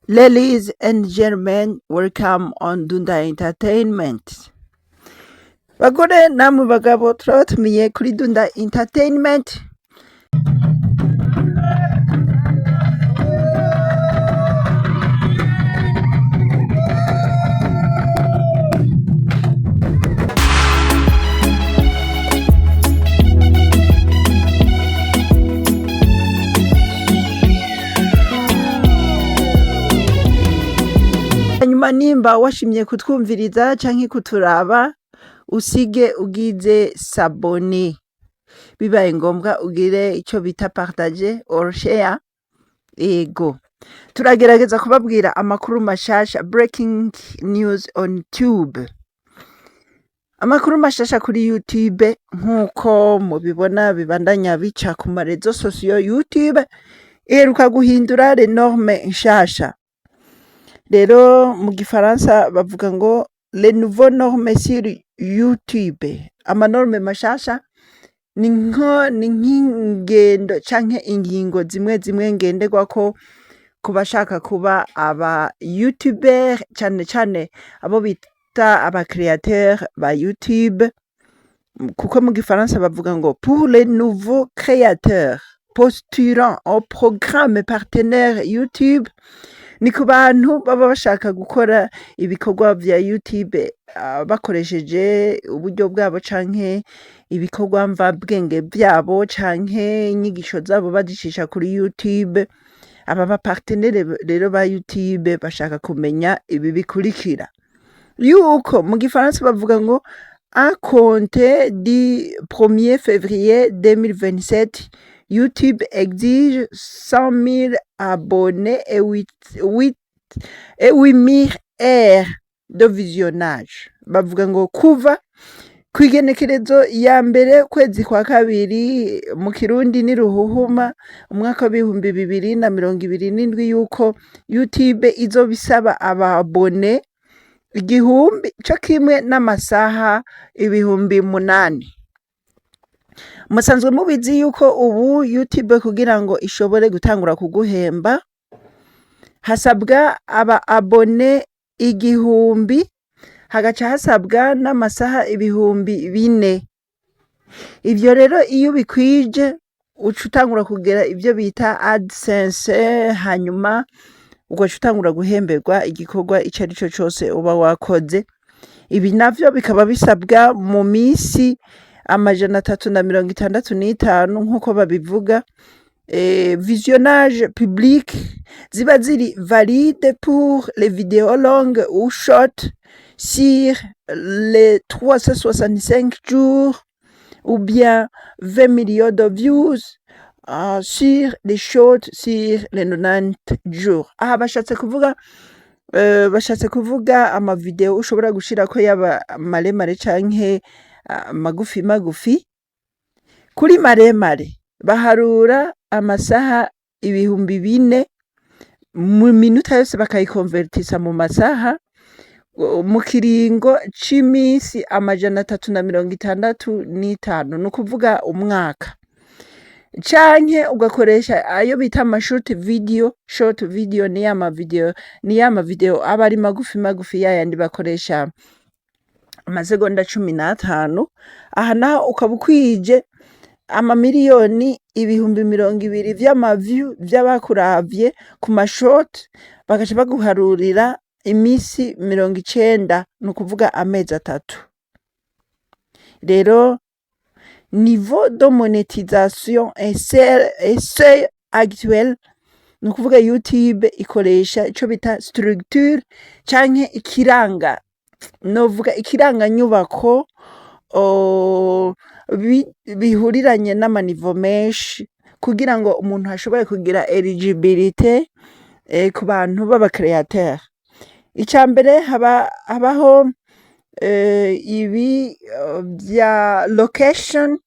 Ladies and gentlemen, welcome on Dunda Entertainment. Bagore namwe bagabo turabatumiye kuri Dunda Entertainment. Hanyuma nimba washimye kutwumviriza canke kuturaba usige ugize sabone, bibaye ngombwa ugire ico bita partage or share. Ego turagerageza kubabwira amakuru mashasha, breaking news on tube, amakuru mashasha kuri YouTube nk'uko mubibona bibandanya bica ku marezo sosiyo. YouTube iheruka guhindura les normes nshasha. Rero mu gifaransa bavuga ngo les nouveaux normes sur YouTube. Amanorme mashasha ni nk'ingendo canke ingingo zimwe ngenderwako ku bashaka kuba aba YouTuber, cane abo bita aba créateurs ba YouTube, kuko mu gifaransa bavuga ngo pour les nouveaux créateurs postulant au programme partenaire YouTube. Ni ku bantu baba bashaka gukora ibikorwa vya YouTube bakoresheje uburyo bwabo canke ibikorwa mvabwenge vyabo canke inyigisho zabo bazicisha kuri YouTube. Aba ba partenaire rero ba YouTube bashaka kumenya ibi bikurikira, yuko mu gifaransa bavuga ngo à compter du 1er février 2027 YouTube exige 100 000 abonnés et 8000 heures de visionnage. Bavuga ngo kuva kw'igenekerezo ya mbere kwezi kwa kabiri, mu kirundi ni ruhuhuma, umwaka w'ibihumbi 2027, yuko YouTube izobisaba ababone 1000 co kimwe n'amasaha 8,000. Musanzwe mubizi yuko ubu YouTube kugira ngo ishobore gutangura kuguhemba hasabwa aba abone 1000, hagaca hasabwa n'amasaha 4,000. Ivyo rero iyo bikwije uca utangura kugera ivyo bita AdSense, hanyuma ugaca utangura guhemberwa igikorwa ico arico cose uba wakoze. Ibi navyo bikaba bisabwa mu misi 365 nk'uko babivuga. Visionnage public ziba ziri valide pour les vidéos longues ou short sur les 365 jours, ou bien 20 millions de views sur les shorts sur les 90 jours. Aha bashatse kuvuga amavideo ushobora gushirako yaba maremare canke magufi. Kuri maremare baharura amasaha 4,000 mu minota yose bakayikonvertisa mu masaha, mu kiringo c'imisi 365, ni ukuvuga umwaka. Canke ugakoresha ayo bita ama short video ni ya mavideo aba ari magufi yayandi bakoresha amasegonda 15. Aha naho ukaba ukwije amamiliyoni 20,000 vy'amaview vy'abakuravye ku mashort, bagaca baguharurira imisi 90, ni ukuvuga amezi 3. Rero niveau de monétisation et seuil actuel, ni ukuvuga YouTube ikoresha ico bita structure canke ikiranga nyubako bihuriranye n'amanivo menshi kugira ngo umuntu ashobore kugira eligibilité ku bantu b'aba créateur. Icambere habaho ibi vya location.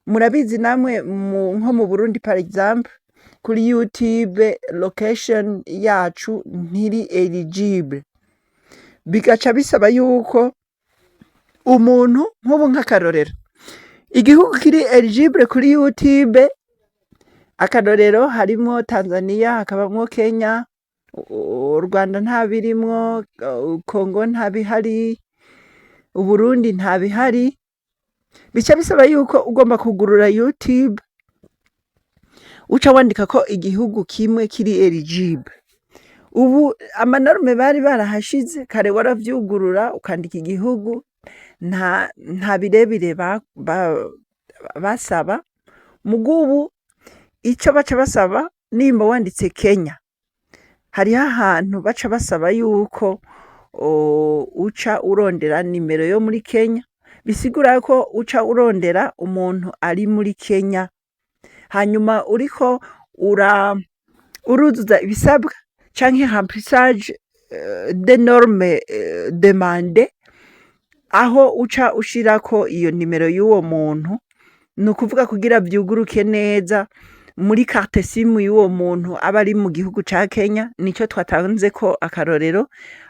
Murabizi namwe nko mu Burundi par exemple, kuri YouTube location yacu ntiri eligible, bigaca bisaba yuko umuntu nk'ubu nk'akarorero, igihugu kiri eligible kuri YouTube akarorero harimo Tanzania, hakabamwo Kenya, u Rwanda ntabirimwo, Congo ntabihari, Uburundi ntabihari, bica bisaba yuko ugomba kugurura YouTube uca wandika ko igihugu kimwe kiri eligible. Ubu amanorme bari barahashize kare, waravyugurura ukandika igihugu, nta birebire basaba. Mugubu ico baca basaba, nimba wanditse Kenya, hariho ahantu baca basaba yuko uca urondera nimero yo muri Kenya, bisigura ko uca urondera umuntu ari muri Kenya, hanyuma uriko uruzuza ibisabwa canke remplissage de norme demande, aho uca ushirako iyo nimero y'uwo muntu, ni ukuvuga kugira vyuguruke neza muri carte simu y'uwo muntu aba ari mu gihugu ca Kenya. Nico twatanzeko akarorero,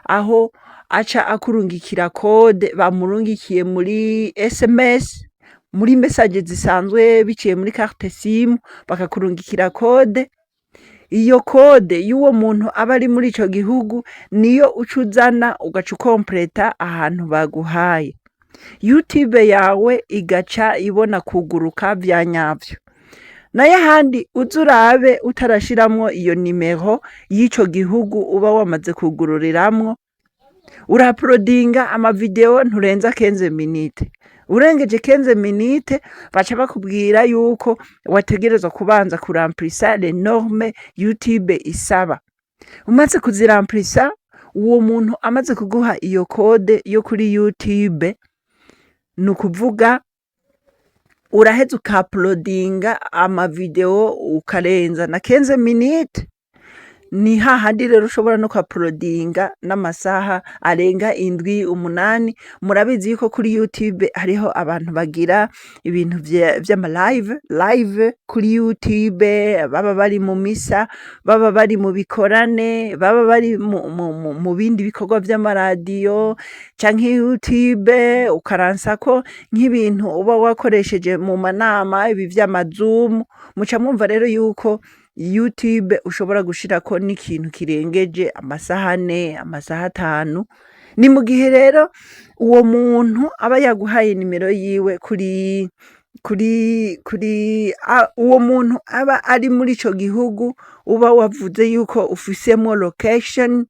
aho aca akurungikira kode bamurungikiye muri SMS, muri message zisanzwe biciye muri carte simu, bakakurungikira kode. Iyo kode y'uwo muntu aba ari muri ico gihugu niyo uca uzana ugaca ukompleta ahantu baguhaye, YouTube yawe igaca ibona kuguruka vya nyavyo. Nayo ahandi uza urabe utarashiramwo iyo nimero y'ico gihugu uba wamaze kugururiramwo, urapulodinga amavideo nturenza 15 minute. Urengeje 15 minute baca bakubwira yuko wategerezwa kubanza kuramplisa les normes YouTube isaba. Umaze kuziramplisa, uwo muntu amaze kuguha iyo kode yo kuri YouTube, ni ukuvuga uraheza ukapulodinga amavideo ukarenza na 15 minute. Ni hahandi rero ushobora no kuapulodinga n'amasaha arenga 7, 8. Murabizi yuko kuri YouTube hariho abantu bagira ibintu vy'ama live kuri YouTube, baba bari mu misa, baba bari mu bikorane, baba bari mu bindi bikorwa vy'amaradiyo, canke YouTube ukaransako nk'ibintu uba wakoresheje mu manama, ibi vy'amazoom. Muca mwumva rero yuko YouTube ushobora gushirako n'ikintu kirengeje amasaha 4, amasaha 5. Ni mu gihe rero uwo muntu aba yaguhaye nimero yiwe uwo muntu aba ari muri ico gihugu uba wavuze yuko ufisemwo location,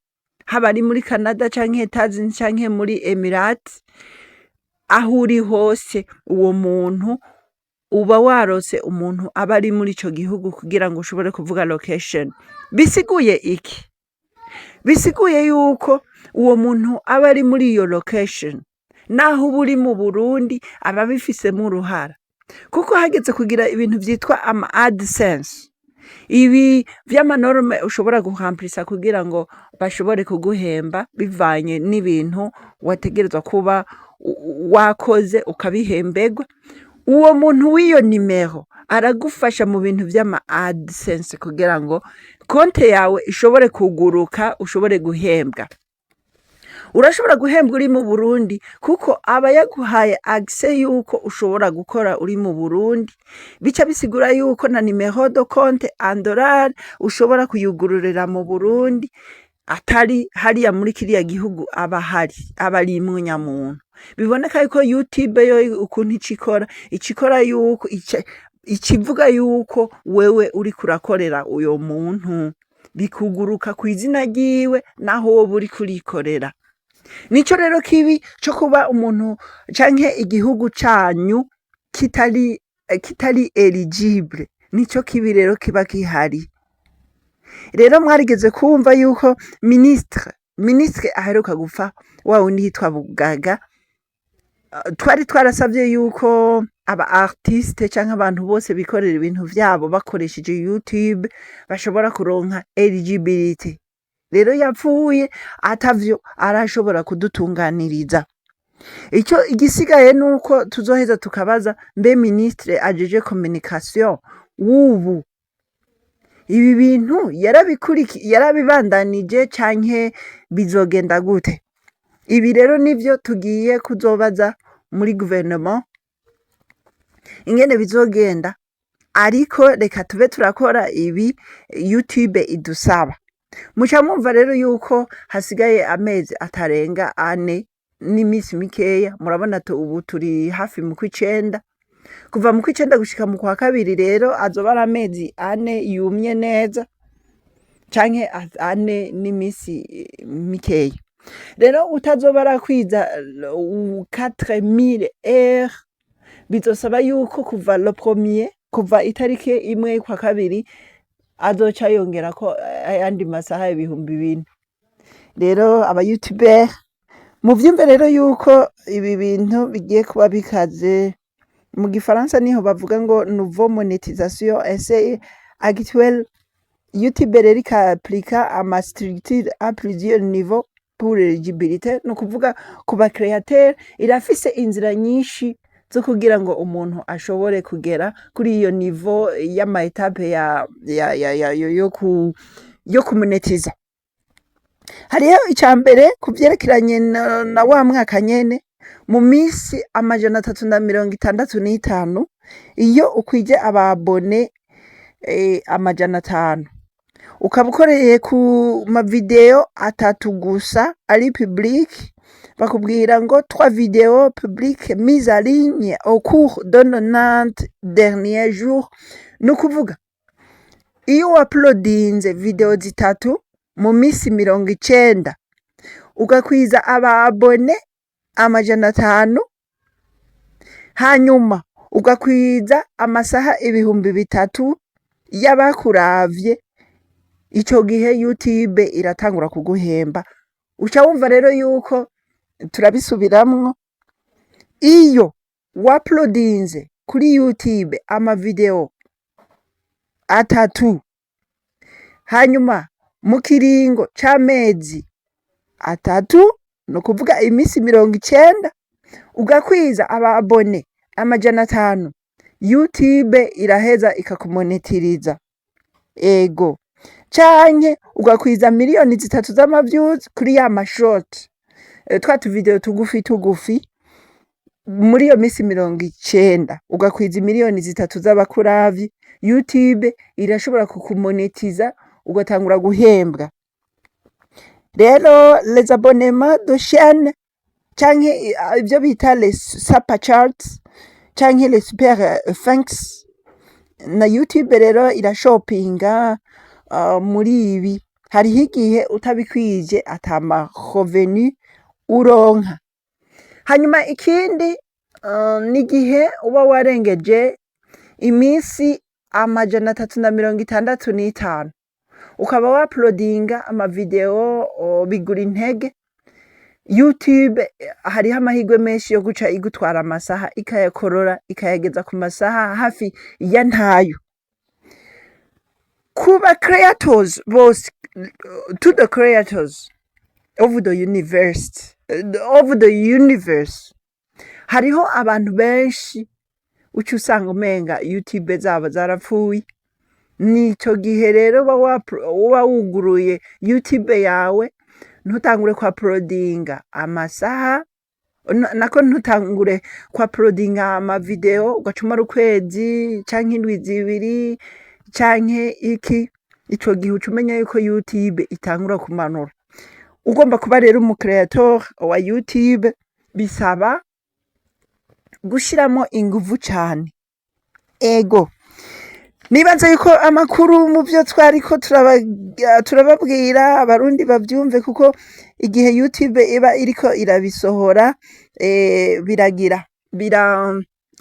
haba ari muri Canada canke Etats-Unis canke muri Emirates, aho uri hose uwo muntu uba warose umuntu aba ari muri ico gihugu kugira ngo ushobore kuvuga location. Bisiguye iki? Bisiguye yuko uwo muntu aba ari muri iyo location, naho uba uri mu Burundi aba bifisemo uruhara, kuko hageze kugira ibintu vyitwa ama AdSense, ibi vy'amanorme ushobora guhamplisa kugira ngo bashobore kuguhemba bivanye n'ibintu wategerezwa kuba wakoze ukabihembegwa. Uwo muntu w'iyo nimero aragufasha mu bintu vy'ama AdSense kugira ngo konte yawe ishobore kuguruka, ushobore guhembwa. Urashobora guhembwa uri mu Burundi kuko aba yaguhaye access yuko ushobora gukora uri mu Burundi, bica bisigura yuko na nimero de compte en dollar ushobora kuyugururira mu Burundi, atari hariya muri kiriya gihugu aba ari munyamuntu. Biboneka yuko YouTube yo ukuntu icikora yuko ikivuga yuko wewe uri kurakorera uyo muntu, bikuguruka kw'izina ryiwe naho wowe uri kurikorera. Nico rero kibi co kuba umuntu canke igihugu canyu kitari eligible, nico kibi rero kiba kihari. Rero mwarigeze kumva yuko ministre aheruka gupfa, wa wundi yitwa Bugaga, twari twarasavye yuko aba artiste canke abantu bose bikorera ibintu vyabo bakoresheje YouTube bashobora kuronka eligibility. Rero yapfuye atavyo arashobora kudutunganiriza. Ico igisigaye nuko tuzoheza tukabaza mbe ministre ajeje communication wubu ibi bintu yarabibandanije canke bizogenda gute? Ibi rero nivyo tugiye kuzobaza muri gouvernement ingene bizogenda, ariko reka tube turakora ibi YouTube idusaba. muca mwumva rero yuko hasigaye amezi atarenga 4 n'iminsi mikeya. Murabona ubu turi hafi mu kw'icenda, kuva mu kw'icenda gushika mu kwa kabiri rero azoba ari amezi 4 yumye neza canke 4 n'iminsi mikeya. Rero utazoba arakwiza 4000 heures bizosaba yuko kuva le premier, kuva itariki 1 kwa kabiri azoca yongerako ayandi masaha 2000. Rero aba YouTuber muvyumve rero yuko ibi bintu bigiye kuba bikaze. Mu gifaransa niho bavuga ngo nouveau monétisation essaye actuelle. YouTube rero ikaplika ama structure à plusieurs niveaux pour l'éligibilité. No kuvuga ku ba créateur irafise inzira nyinshi zo kugira ngo umuntu ashobore kugera kuri iyo niveau y'ama etape yo kumonetiza. Hariho icambere kuvyerekeranye na wa mwaka nyene, mu misi 365 iyo ukwije ababone 500 ukaba ukoreye ku mavideo 3 gusa ari public, bakubwira ngo 3 vidéos publiques mises en ligne au cours de 90 derniers jours. Nukuvuga iyo uploadinze video 3 mu misi 90 ugakwiza ababone 500, hanyuma ugakwiza amasaha 3000 y'abakuravye, ico gihe YouTube iratangura kuguhemba. Uca wumva rero yuko turabisubiramwo, iyo uploadinze kuri YouTube amavideo 3 hanyuma mu kiringo c'amezi 3, no kuvuga imisi 90, ugakwiza ababone 500, YouTube iraheza ikakumonetiriza. Ego canke ugakwiza miliyoni 3 z'amaviews kuri ya mashort, twa tuvideo tugufi muri iyo misi 90, ugakwiza miliyoni 3 z'abakuravyi, YouTube irashobora kukumonetiza ugatangura guhembwa. Rero les abonnements de chaîne canke ivyo bita les super charts canke les super thanks, na YouTube rero irashopinga muri ibi. Hariho igihe utabikwije atama revenu uronka. Hanyuma ikindi n'igihe uba warengeje imisi 365 ukaba waplodinga amavideo bigura intege. YouTube hariho amahirwe menshi yo guca igutwara amasaha ikayakorora ikayageza ku masaha hafi ya ntayo. Kuba creators bose, to the creators of the universe, hariho abantu benshi uca usanga umenga YouTube zabo zarapfuye. Nico gihe rero uba wuguruye YouTube yawe, ntutangure kwa uploadinga amasaha, nako ntutangure kwa uploadinga amavideo ugacumara ukwezi canke indwi zibiri canke iki. Ico gihe uca umenya yuko YouTube itangura kumanura. Ugomba kuba rero umu creator wa YouTube bisaba gushiramo inguvu cane. Ego nibaza yuko amakuru mu byo twariko turababwira abarundi bavyumve, kuko igihe YouTube iba iriko irabisohora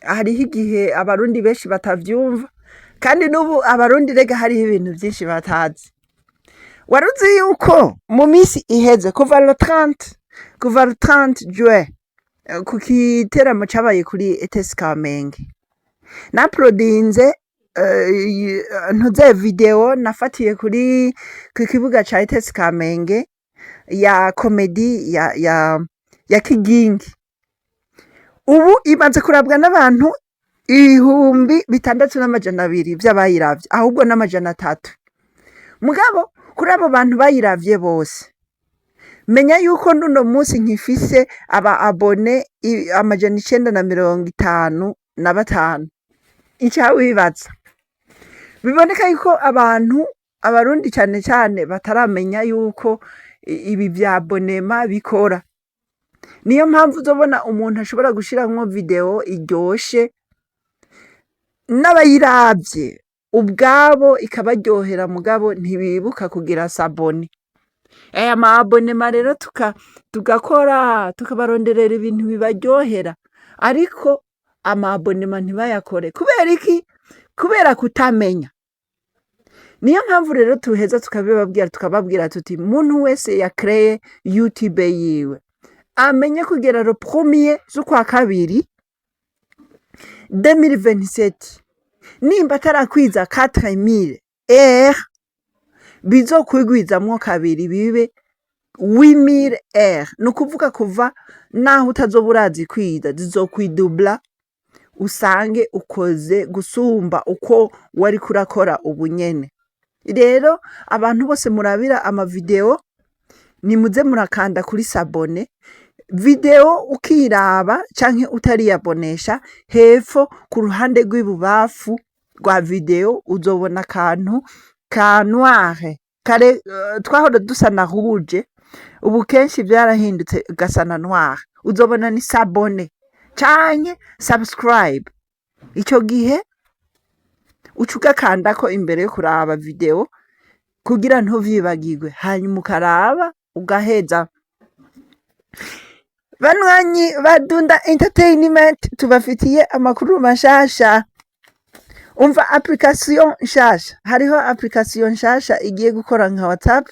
hariho igihe abarundi benshi batavyumva, kandi n'ubu abarundi rega hariho ibintu vyinshi batazi. Waruzi yuko mu misi iheze kuva le 30 juin ku giteramo cabaye kuri ETS Kamenge, naplodinze ntuze video nafatiye ku kibuga ca ETS Kamenge ya komedi ya Kigingi. Ubu imaze kurabwa n'abantu 6,200 vy'abayiravye, ahubwo n'300. Mugabo kuri abo bantu bayiravye bose, menya yuko nuno munsi nkifise aba abone 955. Ica wibaza, biboneka yuko abantu abarundi cyane cyane bataramenya yuko ibi bya abonema bikora. Niyo mpamvu uzobona umuntu ashobora gushiramwo video iryoshe n'abayiravye ubwabo ikabaryohera mugabo ntibibuka kugira sabone. Aya ma abonema rero tugakora tukabaronderera ibintu bibaryohera ariko ama abonema ntibayakore kubera iki? Kubera kutamenya. Niyo mpamvu rero tuheza tukababwira tuti muntu wese yakreye YouTube yiwe amenye kugera le 1er z'ukwa kabiri 2027 nimba atarakwiza 4000 bizokwigwizamwo kabiri bibe 8000 ni ukuvuga kuva naho utazoba urazi kwiza zizokwidubla usange ukoze gusumba uko wari kurakora ubunyene. Rero abantu bose murabira amavideo nimuze murakanda kuri sabone video ukiraba canke utariyabonesha hepfo ku ruhande rw'ibubafu rwa video uzobona akantu ka noire kare twahora dusa na rouge ubu kenshi byarahindutse gasa na noire uzobona ni sabone canke subscribe. Ico gihe ucugakandako imbere yo kuraba video kugira ntuvyibagirwe hanyuma ukaraba ugaheza. Banywanyi badunda entertainment tubafitiye amakuru mashasha. Umva application nshasha, hariho application nshasha igiye gukora nka WhatsApp.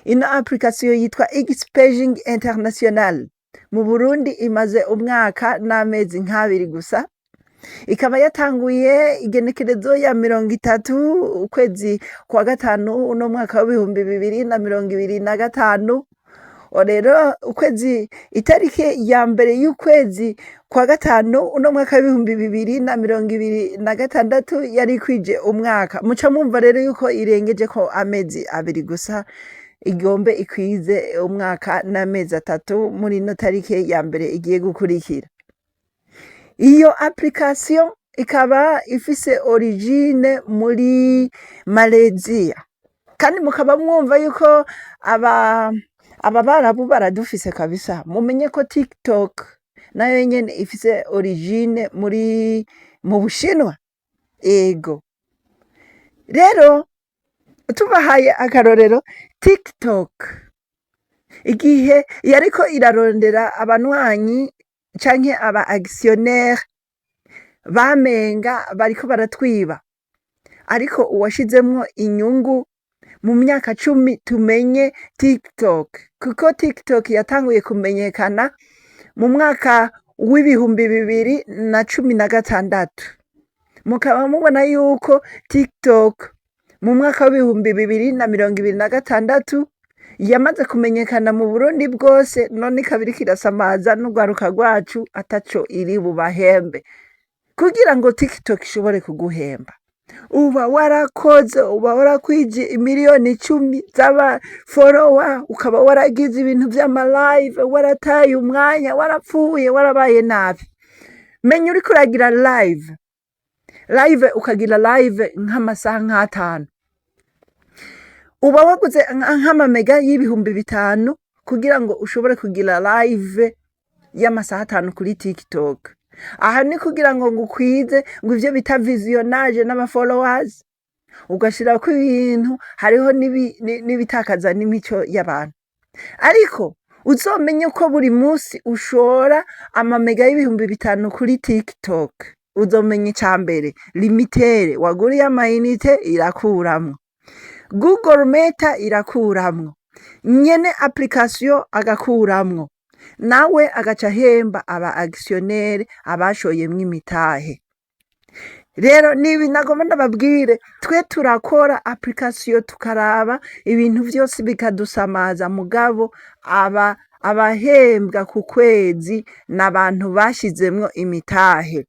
Ino application yitwa Xpaging International. Mu Burundi imaze umwaka n'amezi nk'abiri gusa. Ikaba yatanguye igenekerezo ya 30 ukwezi kwa gatanu uno mwaka wa 2025. Rero ukwezi itariki ya mbere y'ukwezi kwa gatanu uno mwaka wa 2026 yari kwije umwaka. Muca mumva rero yuko irengeje ko amezi abiri gusa igombe ikwize umwaka n'amezi 3 muri no tariki ya mbere igiye gukurikira. Iyo application ikaba ifise origine muri Malaysia kandi mukaba mwumva yuko ababarabu baradufise kabisa. Mumenye ko TikTok nayo nyene ifise origine mu Bushinwa. Ego rero tubahaye akarorero TikTok igihe yariko irarondera abanwanyi canke aba actionnaire bamenga bariko baratwiba ariko uwashizemwo inyungu mu myaka 10 tumenye TikTok kuko TikTok yatanguye kumenyekana mu mwaka w'ibihumbi 2016. Mukaba mubona yuko TikTok mu mwaka w'ibihumbi 2026 yamaze kumenyekana mu Burundi bwose none ikabiri kirasamaza n'ugwaruka rwacu ataco iri bubahembe. Kugira ngo TikTok ishobore kuguhemba uba warakoze uba warakwije miliyoni 10 z'aba follower ukaba waragize ibintu vy'ama live warataye umwanya warapfuye warabaye nabi. Menya uri kuragira live ukagira live nk'amasaha nk'atanu uba waguze nk'amamega y'ibihumbi 5 kugira ngo ushobore kugira live y'amasaha 5 kuri TikTok. Aha ni kugira ngo ngukwize ngo ivyo bita visionage n'ama followers ugashira ko ibintu hariho n'ibitakaza n'imico y'abantu. Ariko uzomenye ko buri munsi ushora amamega y'ibihumbi 5 kuri TikTok. Uzomenye icambere limitere waguriye amayinite irakuramwo, Google Meta irakuramwo, nyene application agakuramwo, nawe agaca hemba aba actionnaire abashoyemwo imitahe. Rero nibi nagomba ndababwire twe turakora application tukaraba ibintu vyose bikadusamaza mugabo abahembwa ku kwezi n'abantu bashizemwo imitahe.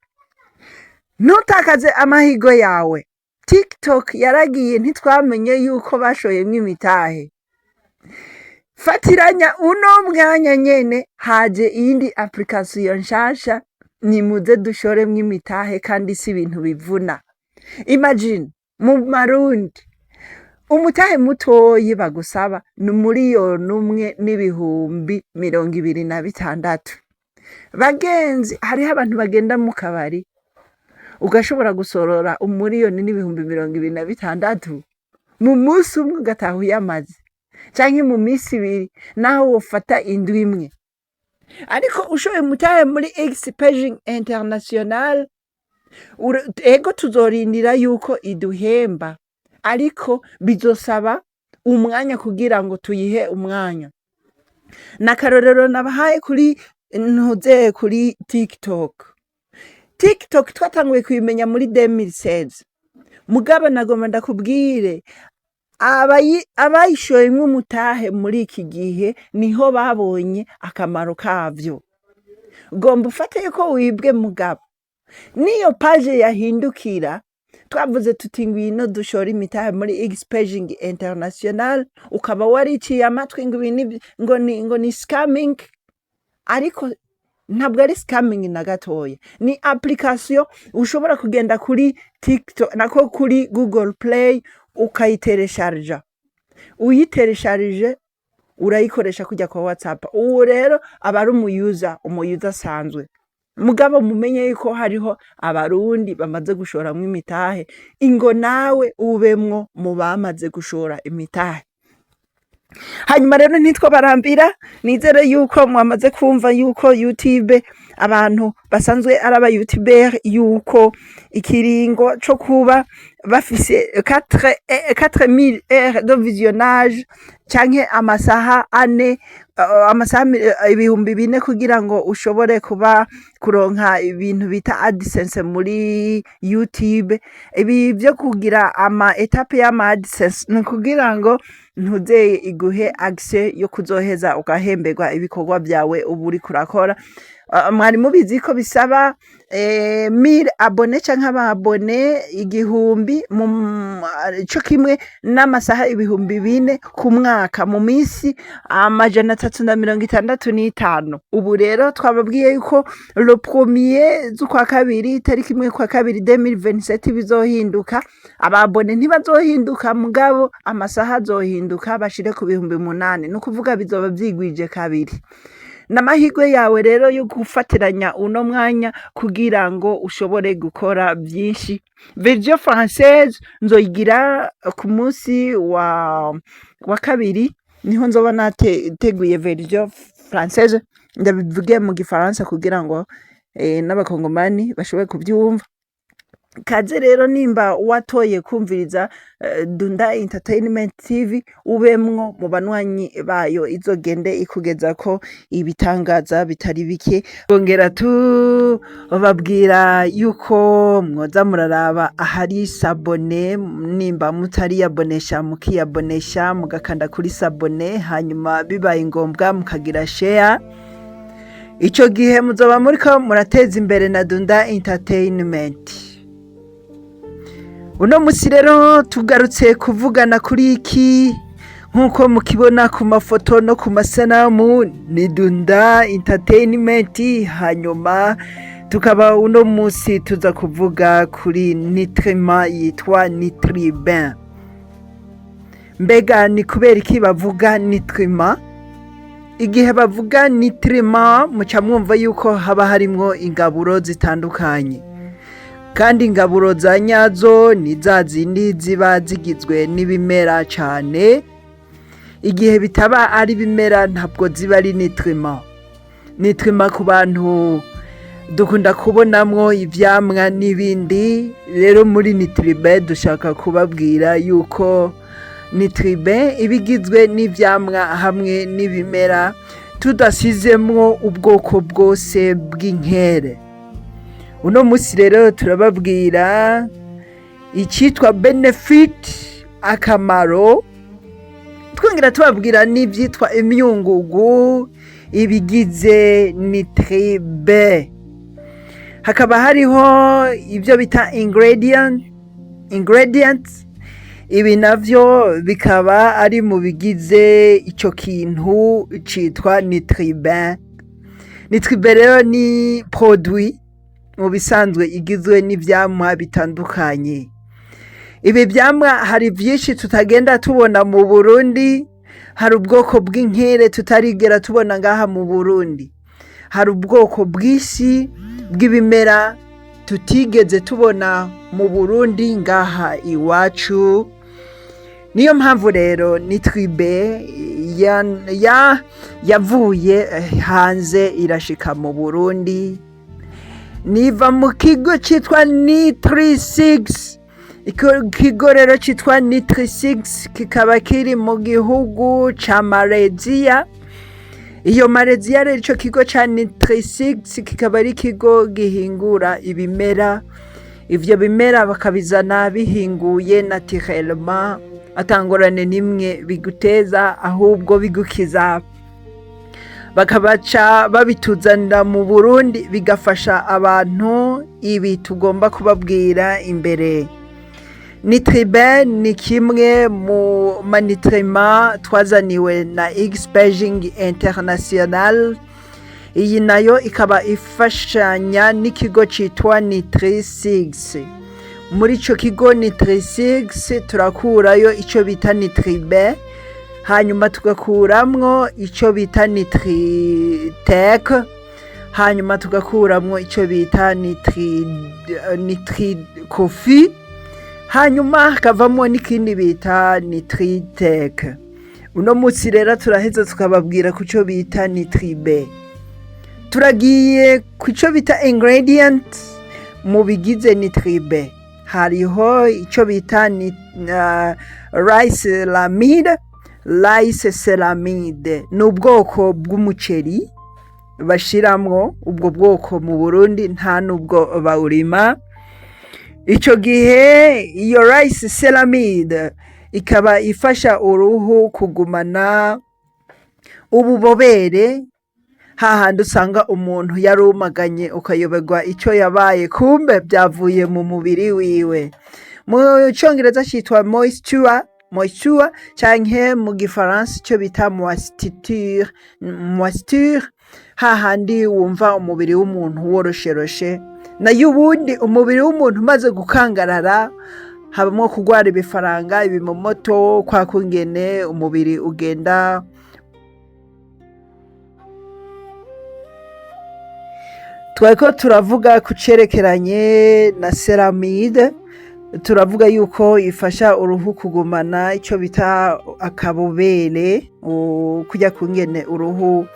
Ntutakaze amahigo yawe. TikTok yaragiye ntitwamenye yuko bashoyemwo imitahe. Fatiranya uno mwanya nyene haje iyindi application nshasha nimuze dushoremwo imitahe kandi si ibintu bivuna. Imagine mu Marundi umutahe mutoyi bagusaba ni 1,126,000. Bagenzi, hariho abantu bagenda mu kabari ugashobora gusorora 1,126,000 mu munsi umwe ugataha uyamaze, canke mu minsi 2 naho wofata indwi imwe. Ariko ushoye umutahe muri Expaging International, ego tuzorindira yuko iduhemba, ariko bizosaba umwanya kugira ngo tuyihe umwanya. Nakarorero nabahaye kuri TikTok. TikTok twatanguye kubimenya muri 2016. Mugabo nagomba ndakubwire abayishoyemwo umutahe muri iki gihe niho babonye akamaro kavyo. Gomba ufate yuko wibwe mugabo. Niyo page yahindukira, twavuze tuti ngwino dushora imitahe muri Expaging International, ukaba wariciye amatwi ngo ni scamming, ariko ntabwo ari scamming na gatoya. Ni application ushobora kugenda kuri TikTok nako kuri Google Play ukayiteresharja. Uyiteresharije urayikoresha kujya kwa WhatsApp. Uwo rero aba ari umuyuza asanzwe. Mugabo mumenye yuko hariho abarundi bamaze gushoramwo imitahe, ingo nawe ubemwo mu bamaze gushora imitahe. Hanyuma rero ntitwo barambira, nizere yuko mwamaze kumva yuko YouTube abantu basanzwe ari aba YouTuber yuko ikiringo co kuba bafise 4000 heures de visionnage canke amasaha 4 amasaha 4,000 kugira ngo ushobore kuba kuronka ibintu bita AdSense muri YouTube. Ibi byo kugira ama etape y'ama AdSense ni kugira ngo ntuzeye iguhe access yo kuzoheza ugahemberwa ibikorwa byawe ubu uri kurakora. Mwari mubizi ko bisaba 1000 abone canke ababone 1,000 co kimwe n'amasaha 4,000 ku mwaka mu minsi 365. Ubu rero twababwiye yuko le premier z'ukwa kabiri tariki 1 kwa kabiri 2027 bizohinduka. Ababone ntibazohinduka mugabo amasaha azohinduka bashire ku 8,000. No kuvuga bizoba vyigwije kabiri. Namahirwe yawe rero yo gufatiranya uno mwanya kugira ngo ushobore gukora byinshi. Version française nzoyigira ku munsi wa kabiri, niho nzoba nateguye version française, ndabivuge mu gifaransa kugira ngo n'abakongomani bashobore kubyumva. Kaze rero nimba watoye kumviriza Dunda Entertainment TV, ubemwo mu banwanyi bayo izogende ikugeza ko ibitangaza bitari bike. Bongera bababwira yuko mwoza muraraba ahari sabone, nimba mutari yabonesha mukiyabonesha mugakanda kuri sabone, hanyuma bibaye ngombwa mukagira share. Ico gihe muzoba muriko murateza imbere na Dunda Entertainment. Uno musi rero tugarutse kuvugana kuri iki, nkuko mukibona ku mafoto no ku masanamu ni Dunda Entertainment. Hanyuma tukaba uno musi tuza kuvuga kuri nitrima yitwa Nitriben. Mbega ni kubera iki bavuga nitrima? Igihe bavuga nitrima muca mwumva yuko haba harimwo ingaburo zitandukanye, kandi ingaburo za nyazo ni za zindi ziba zigizwe n'ibimera cane. Igihe bitaba ari bimera ntabwo ziba ari nitrima. Nitrima ku bantu dukunda kubonamwo ivyamwa n'ibindi. Rero muri Nitribe dushaka kubabwira yuko Nitribe ibigizwe n'ivyamwa hamwe n'ibimera, tudasizemwo ubwoko bwose bw'inkere. Uno musi rero turababwira icitwa benefit, akamaro, twongera tubabwira n'ivyitwa imyungugu ibigize Nitribe. Hakaba hariho ibyo bita ingredients. Ibi navyo bikaba ari mu bigize ico kintu citwa Nitriben. Nitriben rero ni produit mu bisanzwe igizwe n'ivyamwa bitandukanye. ibi vyamwa hari vyinshi tutagenda tubona mu Burundi, hari ubwoko bw'inkere tutarigera tubona ngaha mu Burundi, hari ubwoko bwinshi bw'ibimera tutigeze tubona mu Burundi ngaha iwacu. Niyo mpamvu rero Nitribe yavuye hanze irashika mu Burundi, niva mu kigo citwa Nitri6. Ikigo rero citwa Nitri6 kikaba kiri mu gihugu ca Malaysia. Iyo Malaysia rero ico kigo ca Nitri6 kikaba ari ikigo gihingura ibimera, ivyo bimera bakabizana bihinguye naturellement, atangorane nimwe biguteza ahubwo bigukiza, bakabaca babituzanira mu Burundi bigafasha abantu. Ibi tugomba kubabwira imbere. Nitribe ni kimwe mu manitrema twazaniwe na X-Beijing International. Iyi nayo ikaba ifashanya n'ikigo citwa Nitri6. Muri ico kigo Nitri6 turakurayo ico bita Nitribe, hanyuma tugakuramwo ico bita Nitritec, hanyuma tugakuramwo ico bita Nitricofi, hanyuma hakavamwo n'ikindi bita Nitritec. Uno munsi rero turaheza tukababwira ku cyo bita Nitribe. Turagiye ku cyo bita ingredient mu bigize Nitribe. Hariho icyo bita rice lamide. Rice ceramide ni ubwoko bw'umuceri bashiramwo, ubwo bwoko mu Burundi nta nubwo bawurima. Ico gihe iyo rice ceramide ikaba ifasha uruhu kugumana ububobere, hahandi usanga umuntu yarumaganye ukayoberwa ico yabaye, kumbe byavuye mu mubiri wiwe. Mu Congereza citwa moisture canke mu Gifaransa ico bita moisture, hahandi wumva umubiri w'umuntu worosheroshe. Nayo ubundi umubiri w'umuntu umaze gukangarara habamo kugwara ibifaranga, ibimomoto, kwa kungene umubiri ugenda. Twariko turavuga ku cerekeranye na ceramide, turavuga yuko ifasha uruhu kugumana ico bita akabobere, kujya kungene uruhu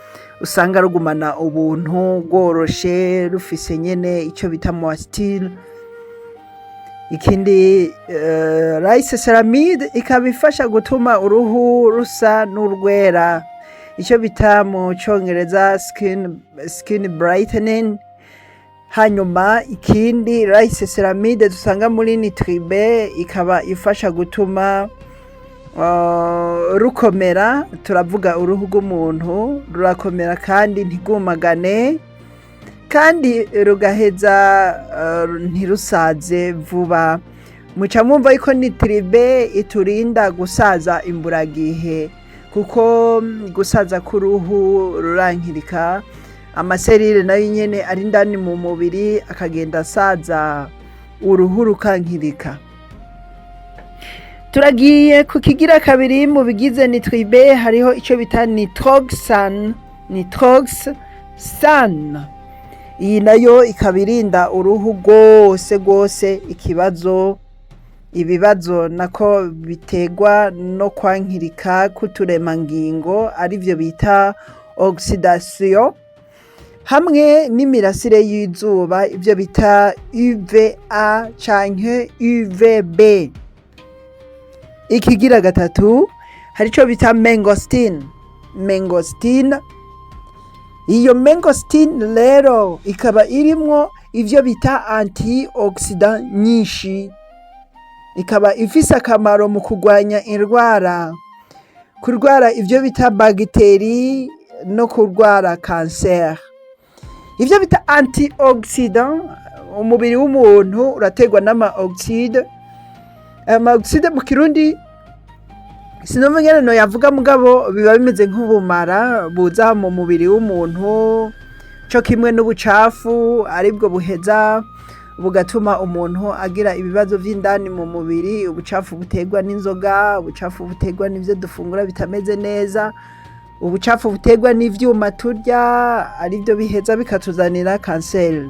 usanga rugumana ubuntu rworoshe rufise nyene ico bita moisture. Ikindi rice ceramide ikaba ifasha gutuma uruhu rusa n'urwera, ico bita mu Congereza skin brightening. Hanyuma ikindi rice ceramide dusanga muri Nitribe ikaba ifasha gutuma rukomera. Turavuga uruhu rw'umuntu rurakomera kandi ntigumagane, kandi rugaheza ntirusaze vuba. Muca mwumva yuko Nitribe iturinda gusaza imburagihe, kuko gusaza k'uruhu rurankirika, amaserire nayo nyene ari ndani mu mubiri akagenda asaza, uruhu rukankirika. Turagiye ku kigira kabiri mu bigize Nitribe, hariho ico bita nitroxan. Iyi nayo ikaba irinda uruhu rwose ibibazo nako bitegwa no kwankirika k'uturemangingo, arivyo bita oxidation, hamwe n'imirasire y'izuba, ivyo bita UVA canke UVB. Ikigira gatatu hari ico bita mangosteen. Iyo mangosteen rero ikaba irimwo ivyo bita antioxidant nyinshi, ikaba ifise akamaro mu kurwanya kurwara ivyo bita bagiteri no kurwara cancer. Ivyo bita antioxidant, umubiri w'umuntu urategwa n'ama-oxide. Ama-oxide mu Kirundi sinumva ngene no yavuga, mugabo biba bimeze nk'ubumara buza mu mubiri w'umuntu, co kimwe n'ubucafu aribwo buheza bugatuma umuntu agira ibibazo vy'indani mu mubiri, ubucafu buterwa n'inzoga, ubucafu buterwa n'ivyo dufungura bitameze neza, ubucafu buterwa n'ivyuma turya, arivyo biheza bikatuzanira kanseri.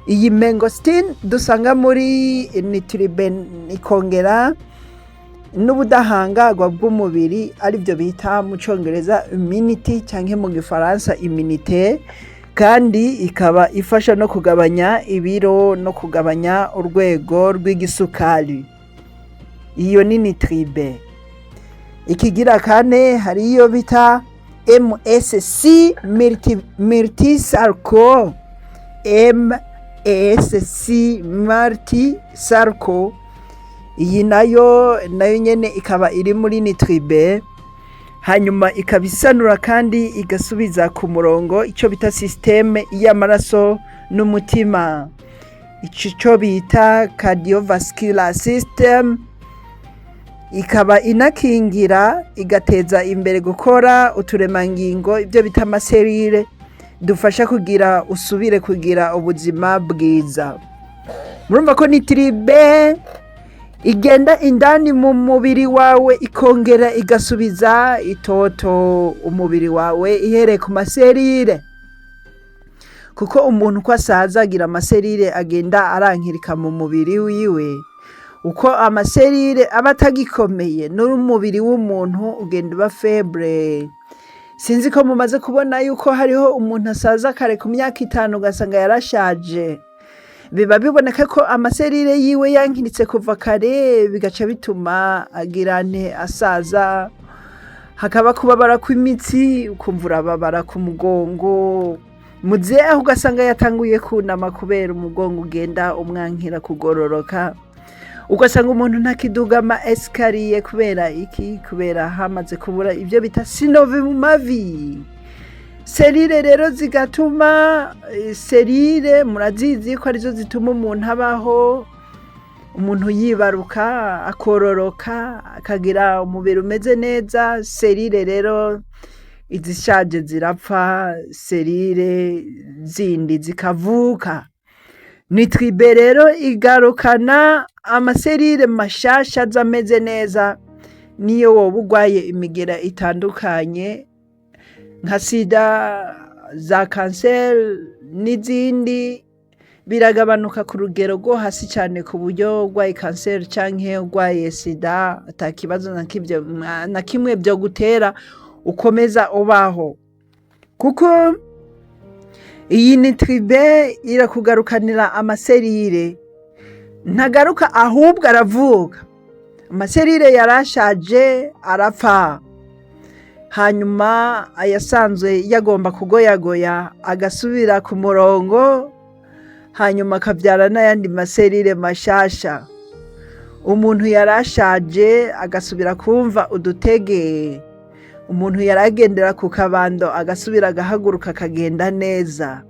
Iyi mangostin dusanga muri nitriben ikongera n'ubudahangarwa bw'umubiri, arivyo bita mu congereza immunity canke mu gifaransa immunité, kandi ikaba ifasha no kugabanya ibiro no kugabanya urwego rw'igisukari. Iyo ni nitribe. Ikigira kane hari iyo bita MSC Multisarco. MSC Multisarco. Iyi nayo nyene ikaba iri muri nitribe, hanyuma ikabisanura kandi igasubiza ku murongo ico bita systeme y'amaraso n'umutima, ico bita cardiovascular system. Ikaba inakingira igateza imbere gukora uturemangingo, ibyo bita amaserire dufasha kugira usubire kugira ubuzima bwiza. Murumva ko nitribe igenda indani mu mubiri wawe ikongera igasubiza itoto umubiri wawe ihereye ku maserire, kuko umuntu uko asaza agira amaserire agenda arankirika mu mubiri wiwe. Uko amaserire aba atagikomeye n'umubiri w'umuntu ugenda uba faible. Sinzi ko mumaze kubona yuko hariho umuntu asaza kare ku myaka 5 ugasanga yarashaje. Biba biboneka ko amaserire yiwe yankiritse kuva kare, bigaca bituma agira asaza, hakaba kubabara kw'imitsi, ukumva urababara ku mugongo, muzehe ugasanga yatanguye kunama kubera umugongo ugenda umwankira kugororoka, ugasanga umuntu ntakiduga ama escalier kubera iki, kubera hamaze kubura ibyo bita synovie mu mavi. Serire rero zigatuma, serire murazizi ko arizo zituma umuntu abaho, umuntu yibaruka, akororoka, akagira umubiri umeze neza. Serire rero izishaje zirapfa, serire zindi zikavuka. Nitribe rero igarukana amaserire mashasha zameze neza, niyo woba urwaye imigera itandukanye nka sida, za kanseri n'izindi, biragabanuka ku rugero rwo hasi cyane, ku buryo urwaye kanseri canke urwaye sida atakibazo na kimwe byo gutera ukomeza ubaho, kuko iyi nitribe irakugarukanira amaserire. Ntagaruka ahubwo aravuka. Amaserire yarashaje arapfa, hanyuma ayasanzwe yagomba kugoyagoya agasubira ku murongo, hanyuma akabyara n'ayandi maserire mashasha. Umuntu yarashaje agasubira kumva udutege, umuntu yaragendera ku kabando agasubira agahaguruka akagenda neza.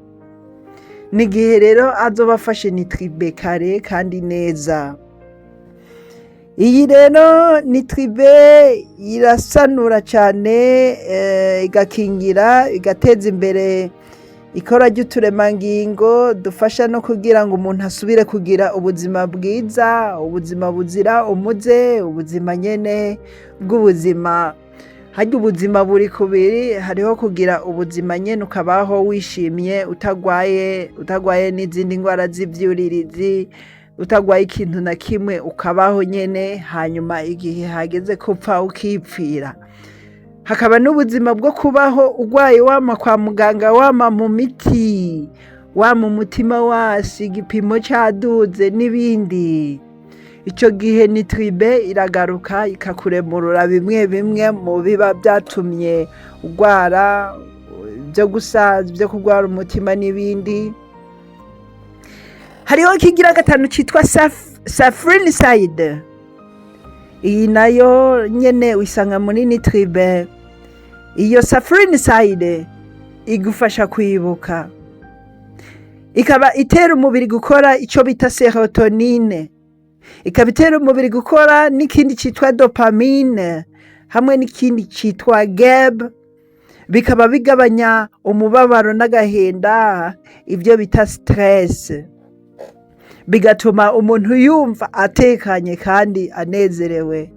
Nigihe rero azoba afashe nitribe kare kandi neza. Iyi rero nitribe irasanura cyane, igakingira, igateza imbere ikora ry'uturemangingo dufasha no kugira ngo umuntu asubire kugira ubuzima bwiza, ubuzima buzira umuze, ubuzima nyene bw'ubuzima. Harya ubuzima buri kubiri, hariho kugira ubuzima nyene ukabaho wishimye, utagwaye n'izindi ndwara z'ivyuririzi, utagwaye ikintu na kimwe, ukabaho nyene, hanyuma igihe hageze kupfa ukipfira. Hakaba n'ubuzima bwo kubaho urwaye wama kwa muganga, wama mu miti, wama umutima wasi, igipimo caduze n'ibindi. Ico gihe nitribe iragaruka ikakuremurura bimwe bimwe mu biba byatumye urwara, byo gusaza, byo kurwara umutima n'ibindi. Hariho kigira gatanu citwa safrinicide. Iyi nayo nyene wisanga muri nitribe. Iyo safrinicide igufasha kwibuka, ikaba itera umubiri gukora ico bita serotonine, ikaba itera umubiri gukora n'ikindi citwa dopamine hamwe n'ikindi citwa GABA, bikaba bigabanya umubabaro n'agahinda, ibyo bita stress. bigatuma umuntu yumva atekanye kandi anezerewe.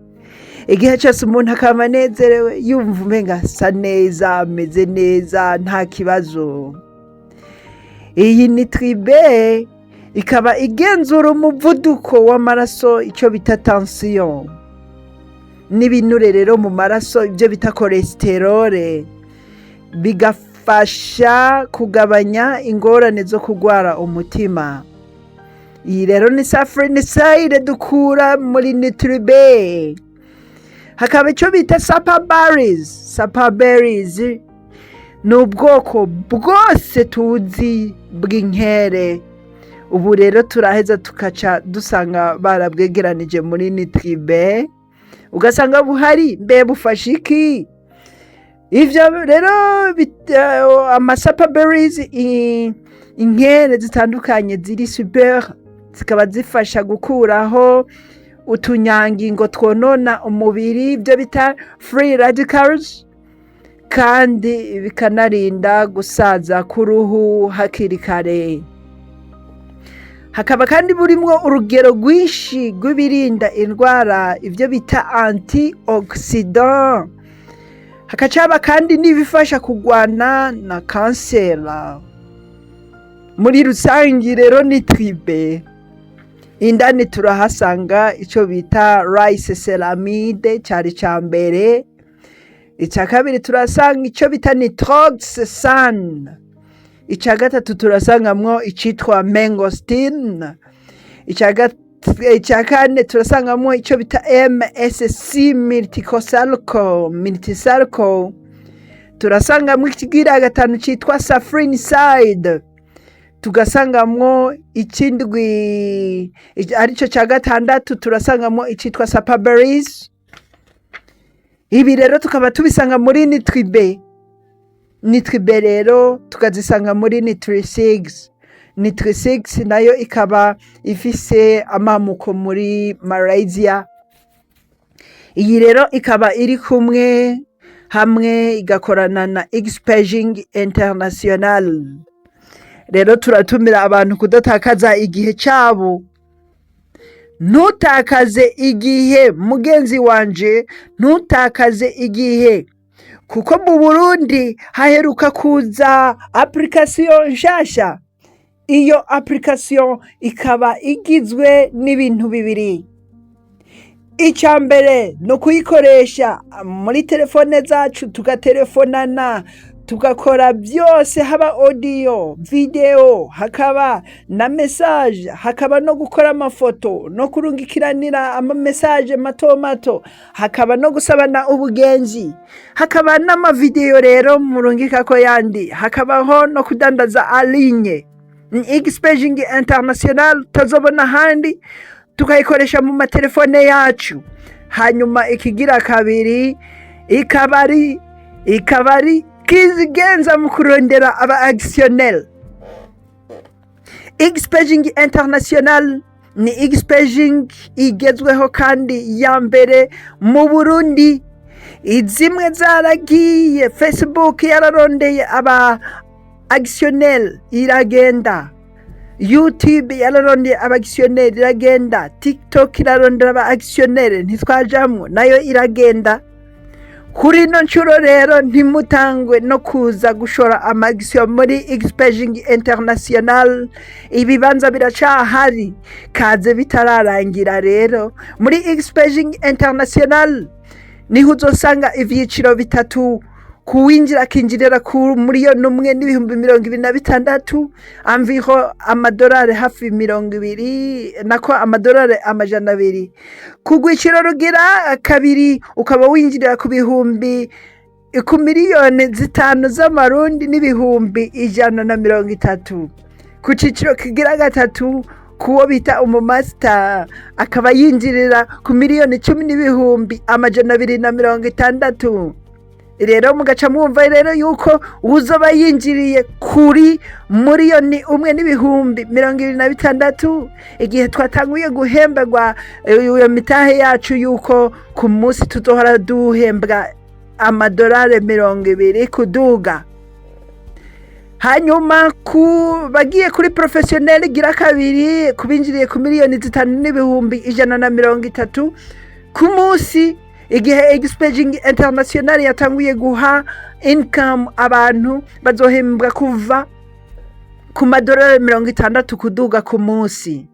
Igihe cyose umuntu akaba anezerewe yumva umenga asa neza, ameze neza, nta kibazo. Iyi nitribe ikaba igenzura umuvuduko w'amaraso, icyo bita tension, n'ibinure rero mu maraso, ibyo bita cholesterol, bigafasha kugabanya ingorane zo kurwara umutima. Iyi rero ni safranicide dukura muri nitribe. Hakaba icyo bita sapaberries ni ubwoko bwose tuzi bw'inkere. Ubu rero turaheza tukaca dusanga barabwegeranije muri nitribe, ugasanga buhari mbe bufasha iki? Ivyo rero amasapaberries, inkere zitandukanye ziri super, zikaba zifasha gukuraho utunyangingo twonona umubiri, ibyo bita free radicals, kandi bikanarinda gusaza k'uruhu hakiri kare. Hakaba kandi burimwo urugero rwinshi rw'ibirinda indwara, ibyo bita antioxidant. Hakacaba kandi n'ibifasha kurwana na kansera. Muri rusange rero nitribe indani turahasanga icyo bita riceramide, cyari cya mbere. Icya kabiri turasanga icyo bita nitroxan. Icya gatatu turasangamwo icyitwa mangosteen. Icya kane turasangamwo icyo bita MSC miltisalco. Turasangamwo ikigira gatanu cyitwa safranicide. Tugasangamwo ikindwi aricyo cya gatandatu turasangamwo icyitwa sapaberries. Ibi rero tukaba tubisanga muri nitribe. Nitribe rero tukazisanga muri nitri6. Nitri6 nayo ikaba ifise amamuko muri Malaysia. Iyi rero ikaba iri kumwe hamwe igakorana na Expaging International. Rero turatumira abantu kudatakaza igihe cyabo. Ntutakaze igihe mugenzi wanje, ntutakaze igihe, kuko mu Burundi haheruka kuza application nshasha. Iyo application ikaba igizwe n'ibintu bibiri. Icya mbere no kuyikoresha muri telefone zacu, tugatelefonana, tugakora byose, haba audio, video, hakaba na message, hakaba no gukora amafoto, no kurungikiranira ama message mato mato, hakaba no gusabana ubugenzi, hakaba n'ama video rero murungika ko yandi, hakabaho no kudandaza alinye. Expaging International tazobona handi, tukayikoresha mu matelefone yacu. Hanyuma ikigira kabiri ikabari kizigenza mu kurondera aba actionnel. Expaging International ni Expaging igezweho kandi ya mbere mu Burundi. Izimwe zaragiye, Facebook yararondeye aba actionnel iragenda, YouTube yararondeye aba actionnel iragenda, TikTok irarondera aba actionnel ntitwajamwo nayo iragenda. Kuri no nshuro rero ntimutangwe no kuza gushora amagisyo muri Expaging International. Ibibanza biracahari, kaze bitararangira. Rero muri Expaging International niho uzosanga ivyiciro bitatu. Kuwinjira akinjirira ku $1,126,000, amviho amadolari hafi 20, nako amadolari amajana 2. Kugwiciro rugira kabiri ukaba winjirira ku bihumbi ku miliyoni 5 z'amarundi n'ibihumbi 130. Ku ciciro kigira gatatu kuwo bita umumaster akaba yinjirira ku miliyoni 10 n'ibihumbi amajana 260. Rero mugaca mwumva rero yuko uzoba yinjiriye kuri miliyoni 1 n'ibihumbi 226 igihe twatanguye guhemberwa iyo mitahe yacu, yuko ku munsi tuzohora duhembwa amadolari 20 kuduga. hanyuma ku bagiye kuri porofesiyoneri gira kabiri kubinjiriye ku miliyoni 5,130 ku munsi, igihe Expeging International yatanguye guha income abantu bazohembwa kuva ku madolari 60 kuduga ku munsi.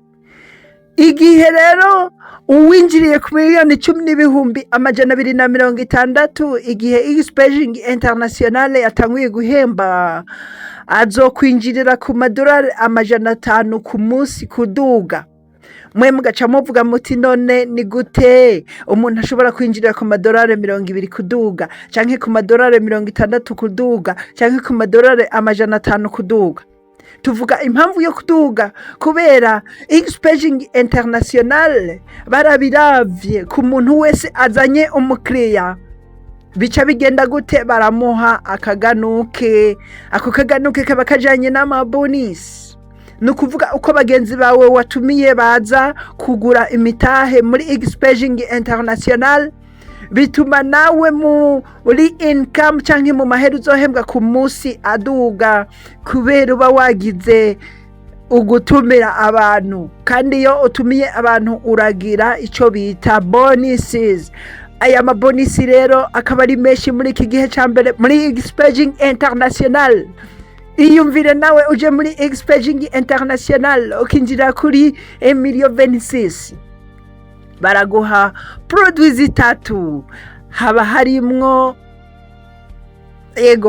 Igihe rero uwinjiriye ku miliyoni 10,260 igihe Expeging International yatanguye guhemba azokwinjirira ku madolari 500 ku munsi kuduga. Mwe mugaca muvuga muti none ni gute umuntu ashobora kwinjirira ku madolari 200 kuduga canke ku madolari 60 kuduga canke ku madolari 500 kuduga? Tuvuga impamvu yo kuduga kubera Expeging International barabiravye ku muntu wese azanye umukiriya bica bigenda gute, baramuha akaganuke, ako kaganuke kaba kajanye n'amabonus. Nukuvuga uko bagenzi bawe watumiye baza kugura imitahe muri Expeging International bituma nawe muri income canke mu mahera uzohembwa ku munsi aduga kubera uba wagize ugutumira abantu, kandi iyo utumiye abantu uragira ico bita bonuses. Aya mabonisi rero akaba ari menshi muri iki gihe ca mbere muri Expeging International. Iyumvire nawe uje muri Expeging International ukinjira kuri Emilio 26 baraguha produits zitatu, haba harimwo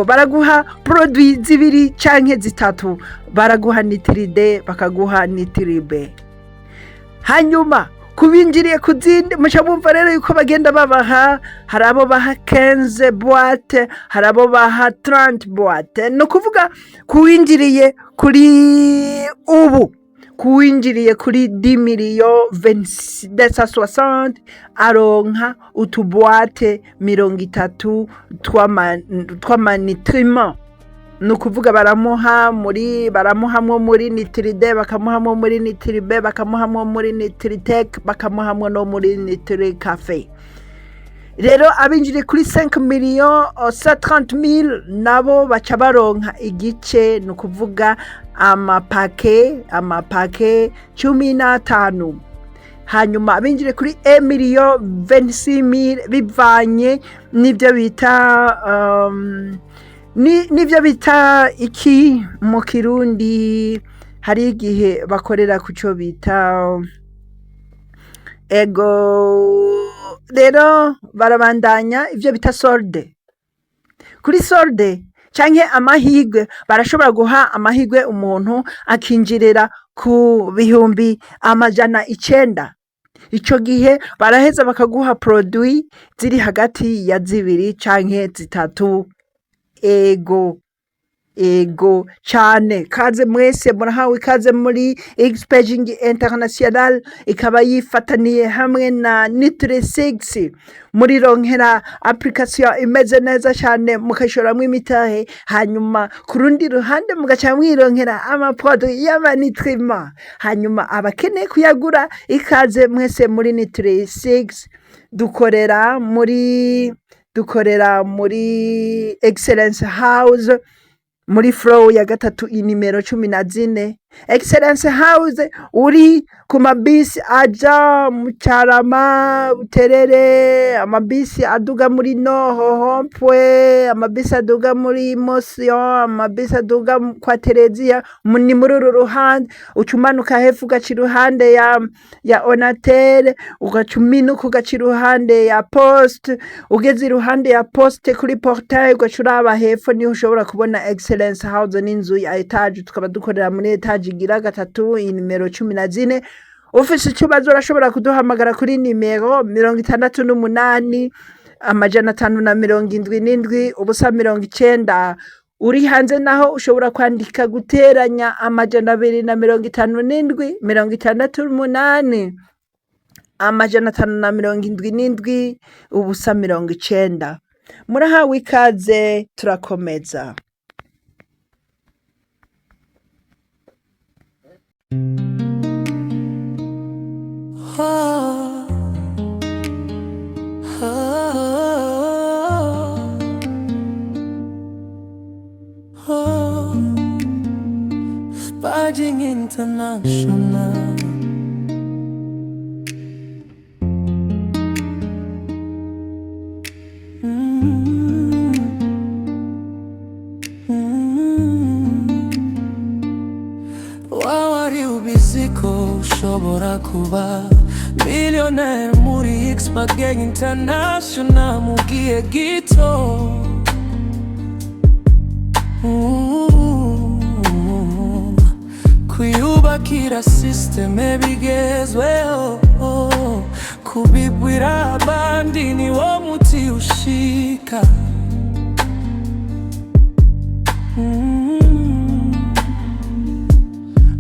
baraguha produits zibiri canke zitatu, baraguha nitride bakaguha nitribe. Hanyuma kubinjiriye kuzindi muca bumva rero yuko bagenda babaha, hari abo baha 15 boîte, hari abo baha 30 boîte. No kuvuga kuwinjiriye kuri ubu kuwinjiriye kuri 10,260 aronka utuboîte 30 tw'amanitriment. Nukuvuga baramuhamwo muri nitride, bakamuhamwo muri nitribe, bakamuhamwo muri nitritec, bakamuhamwo no muri nitricafe. Rero abinjiriye kuri 5,130,000 nabo baca baronka igice, nukuvuga amapake 15. Hanyuma abinjiriye kuri 1,26,000 bivanye n'ivyo bita iki mu Kirundi, hari igihe bakorera kuco bita rero barabandanya ivyo bita solde. Kuri solde canke amahigwe barashobora guha amahigwe umuntu akinjirira ku 900,000. Ico gihe baraheza bakaguha produit ziri hagati ya 2 canke 3. Ego cane, kaze mwese murahawe ikaze muri Expeging International, ikaba yifataniye hamwe na Nutri6 muri ronkera application imeze neza cane mukashoramwo imitahe, hanyuma kurundi ruhande mugaca mwironkera amaproduit y'amanitriment. Hanyuma abakeneye kuyagura ikaze mwese muri Nutri6. Dukorera muri Excellence House muri flow ya 3 inimero 14. Excellence House uri ku mabisi aja mu Carama, Buterere, amabisi aduga muri Nohohompwe, amabisi aduga muri Motion, amabisi aduga kwa Terezia. Ni muri uru ruhande ucumanuka hepfo ugaca iruhande ya Onatel, ugacuminuka ugaca iruhande ya Poste, ugeze iruhande ya Poste kuri portail ugaca uraba hepfo niho ushobora kubona Excellence House n'inzu ya etage. Tukaba dukorera muri etage igira 3 inimero 14. Ufise ikibazo urashobora kuduhamagara kuri nimero 68 577 ubusa 90. Uri hanze naho ushobora kwandika guteranya 257 68 577 ubusa 90. Murahawe ikaze, turakomeza. Oh Sparging International. Wawari ubiziko ushobora kuba millionaire muri Sparging International mugihe gito. Kuyubakira system ebigezweho, kubibwira abandi niwo muti ushika.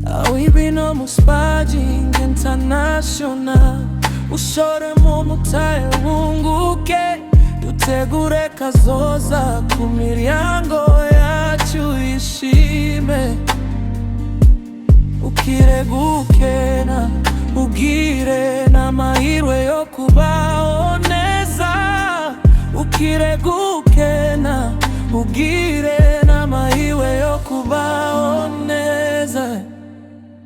Awibino mu Sparging International, ushore mu mutahe wunguke, dutegure kazoza ku miryango yacu ishime. Ukiregukena ugire n'amahirwe yo kubaho neza. Ukiregukena ugire n'amahirwe yo kubaho neza.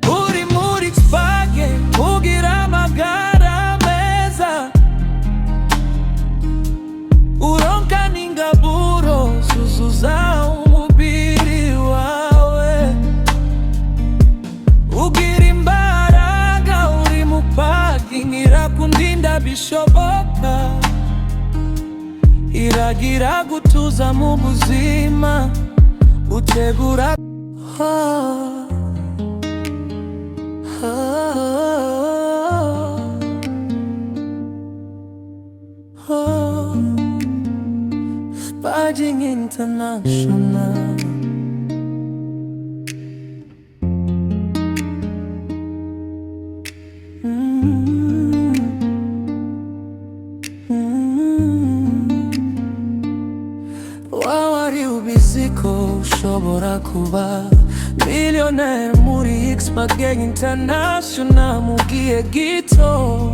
Uri muri Sparging ugira amagara meza, uronka n'ingaburo zuzuza umubiri wawe. Ugira imbaraga uri mu Sparging, irakundinda bishoboka, iragira gutuza mu buzima, utegura Sparging International. Wawari ubiziko ushobora kuba millionaire muri Sparging International mugihe gito.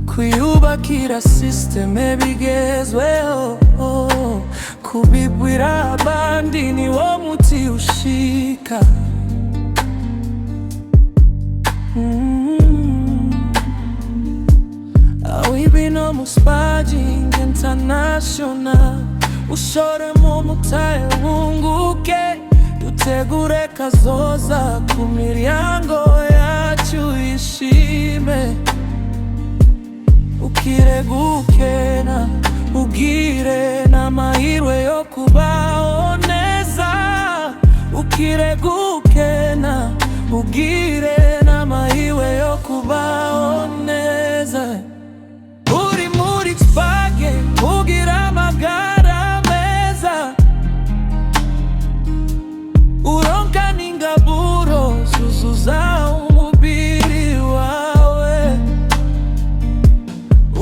Kuyubakira system ebigezweho, kubibwira abandi niwo muti ushika. Awibino mu Sparging International, ushore mu mutahe wunguke, dutegure kazoza ku miryango yacu ishime. Ukiregukena ugire n'amahirwe yo kubaho neza. Ukiregukena ugire n'amahirwe yo kubaho neza. Uri muri Sparging ugira amagara meza, uronka n'ingaburo zuzuza umubiri wawe.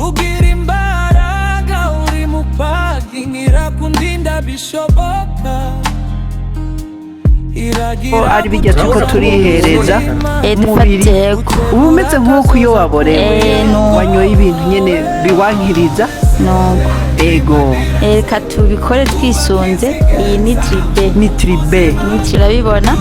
Ugira imbaraga uri mu Sparging, irakundinda bishoboka, ari bijya tuko turihereza umubiri uba umeze nk'uko iyo waborewe wanyoye ibintu nyene biwankiriza. Nuko ego reka tubikore twisunze. Iyi ni nitribe turabibona,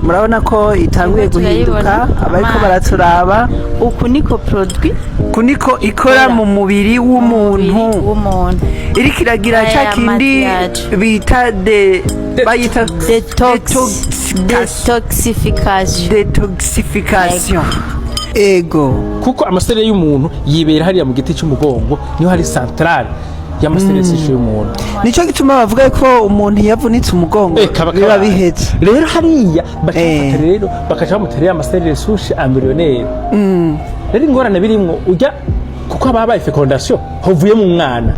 murabona ko itanguye guhinduka. Abariko baraturaba, uku niko produit, uku niko ikora mu mubiri w'umuntu. Iriko iragira cya kindi bita bayita detoxification. Ego kuko amaserere y'umuntu yibera hariya mu giti cy'umugongo, niho hari centrale y'amaserere y'umuntu. Nico gituma bavuga ko umuntu yavunitse umugongo biba bihetse. Rero hariya bakafata rero bakaja bamuterera amaserere sushi amillionaire. Rero ingorane birimwo ujya kuko ababaye fecondation hovuye mu mwana.